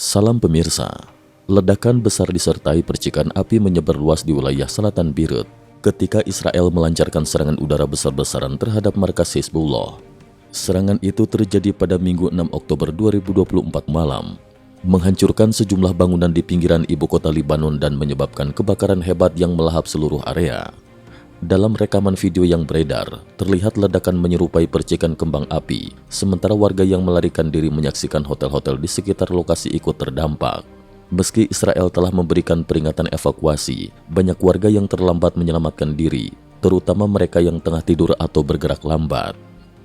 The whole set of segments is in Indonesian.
Salam pemirsa, ledakan besar disertai percikan api menyebar luas di wilayah selatan Beirut ketika Israel melancarkan serangan udara besar-besaran terhadap markas Hizbullah. Serangan itu terjadi pada Minggu 6 Oktober 2024 malam, menghancurkan sejumlah bangunan di pinggiran ibu kota Lebanon dan menyebabkan kebakaran hebat yang melahap seluruh area. Dalam rekaman video yang beredar, terlihat ledakan menyerupai percikan kembang api, sementara warga yang melarikan diri menyaksikan hotel-hotel di sekitar lokasi ikut terdampak. Meski Israel telah memberikan peringatan evakuasi, banyak warga yang terlambat menyelamatkan diri, terutama mereka yang tengah tidur atau bergerak lambat.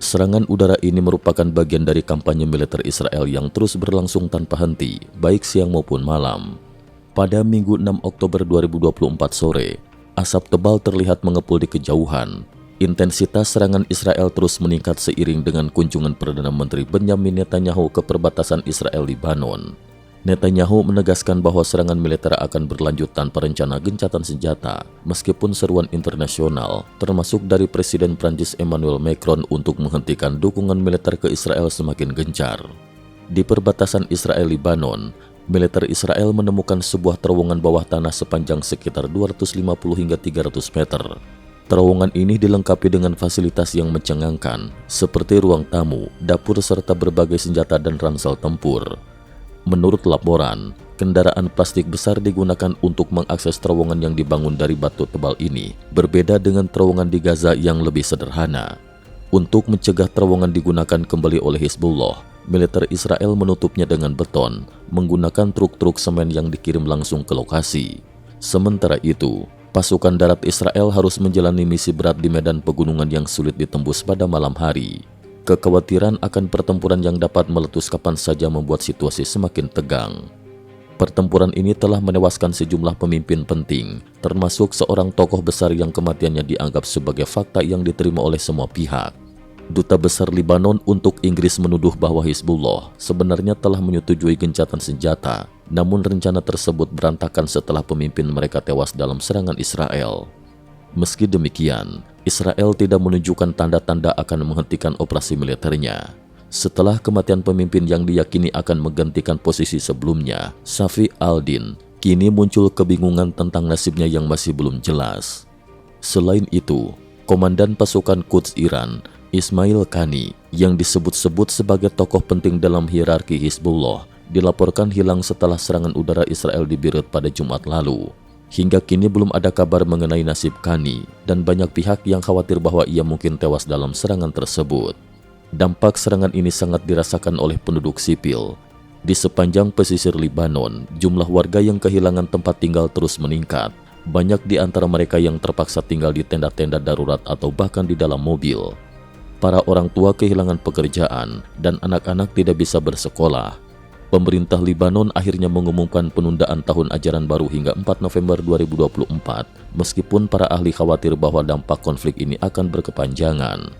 Serangan udara ini merupakan bagian dari kampanye militer Israel yang terus berlangsung tanpa henti, baik siang maupun malam. Pada Minggu 6 Oktober 2024 sore, asap tebal terlihat mengepul di kejauhan. Intensitas serangan Israel terus meningkat seiring dengan kunjungan Perdana Menteri Benjamin Netanyahu ke perbatasan Israel-Libanon. Netanyahu menegaskan bahwa serangan militer akan berlanjut tanpa rencana gencatan senjata, meskipun seruan internasional, termasuk dari Presiden Prancis Emmanuel Macron untuk menghentikan dukungan militer ke Israel semakin gencar. Di perbatasan Israel-Libanon, militer Israel menemukan sebuah terowongan bawah tanah sepanjang sekitar 250 hingga 300 meter. Terowongan ini dilengkapi dengan fasilitas yang mencengangkan, seperti ruang tamu, dapur serta berbagai senjata dan ransel tempur. Menurut laporan, kendaraan plastik besar digunakan untuk mengakses terowongan yang dibangun dari batu tebal ini, berbeda dengan terowongan di Gaza yang lebih sederhana. Untuk mencegah terowongan digunakan kembali oleh Hizbullah, militer Israel menutupnya dengan beton, menggunakan truk-truk semen yang dikirim langsung ke lokasi. Sementara itu, pasukan darat Israel harus menjalani misi berat di medan pegunungan yang sulit ditembus pada malam hari. Kekhawatiran akan pertempuran yang dapat meletus kapan saja membuat situasi semakin tegang. Pertempuran ini telah menewaskan sejumlah pemimpin penting, termasuk seorang tokoh besar yang kematiannya dianggap sebagai fakta yang diterima oleh semua pihak. Duta Besar Lebanon untuk Inggris menuduh bahwa Hizbullah sebenarnya telah menyetujui gencatan senjata, namun rencana tersebut berantakan setelah pemimpin mereka tewas dalam serangan Israel. Meski demikian, Israel tidak menunjukkan tanda-tanda akan menghentikan operasi militernya. Setelah kematian pemimpin yang diyakini akan menggantikan posisi sebelumnya, Safi al-Din, kini muncul kebingungan tentang nasibnya yang masih belum jelas. Selain itu, Komandan Pasukan Quds Iran, Ismail Qani, yang disebut-sebut sebagai tokoh penting dalam hierarki Hizbullah, dilaporkan hilang setelah serangan udara Israel di Beirut pada Jumat lalu. Hingga kini belum ada kabar mengenai nasib Qani, dan banyak pihak yang khawatir bahwa ia mungkin tewas dalam serangan tersebut. Dampak serangan ini sangat dirasakan oleh penduduk sipil. Di sepanjang pesisir Lebanon, jumlah warga yang kehilangan tempat tinggal terus meningkat. Banyak di antara mereka yang terpaksa tinggal di tenda-tenda darurat atau bahkan di dalam mobil. Para orang tua kehilangan pekerjaan dan anak-anak tidak bisa bersekolah. Pemerintah Lebanon akhirnya mengumumkan penundaan tahun ajaran baru hingga 4 November 2024, meskipun para ahli khawatir bahwa dampak konflik ini akan berkepanjangan.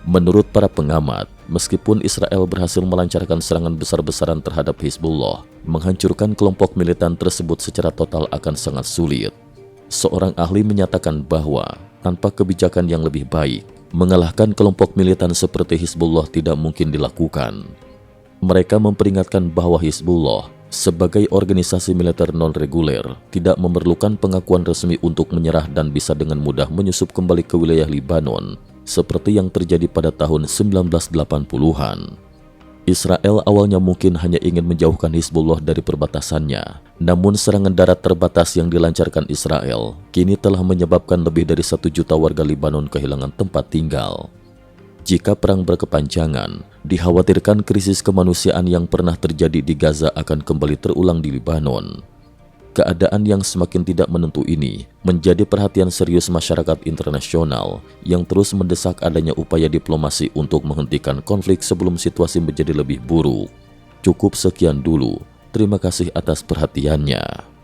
Menurut para pengamat, meskipun Israel berhasil melancarkan serangan besar-besaran terhadap Hizbullah, menghancurkan kelompok militan tersebut secara total akan sangat sulit. Seorang ahli menyatakan bahwa tanpa kebijakan yang lebih baik, mengalahkan kelompok militan seperti Hizbullah tidak mungkin dilakukan. Mereka memperingatkan bahwa Hizbullah sebagai organisasi militer non-reguler tidak memerlukan pengakuan resmi untuk menyerah dan bisa dengan mudah menyusup kembali ke wilayah Lebanon seperti yang terjadi pada tahun 1980-an. Israel awalnya mungkin hanya ingin menjauhkan Hizbullah dari perbatasannya, namun serangan darat terbatas yang dilancarkan Israel kini telah menyebabkan lebih dari 1 juta warga Lebanon kehilangan tempat tinggal. Jika perang berkepanjangan, dikhawatirkan krisis kemanusiaan yang pernah terjadi di Gaza akan kembali terulang di Lebanon. Keadaan yang semakin tidak menentu ini menjadi perhatian serius masyarakat internasional yang terus mendesak adanya upaya diplomasi untuk menghentikan konflik sebelum situasi menjadi lebih buruk. Cukup sekian dulu. Terima kasih atas perhatiannya.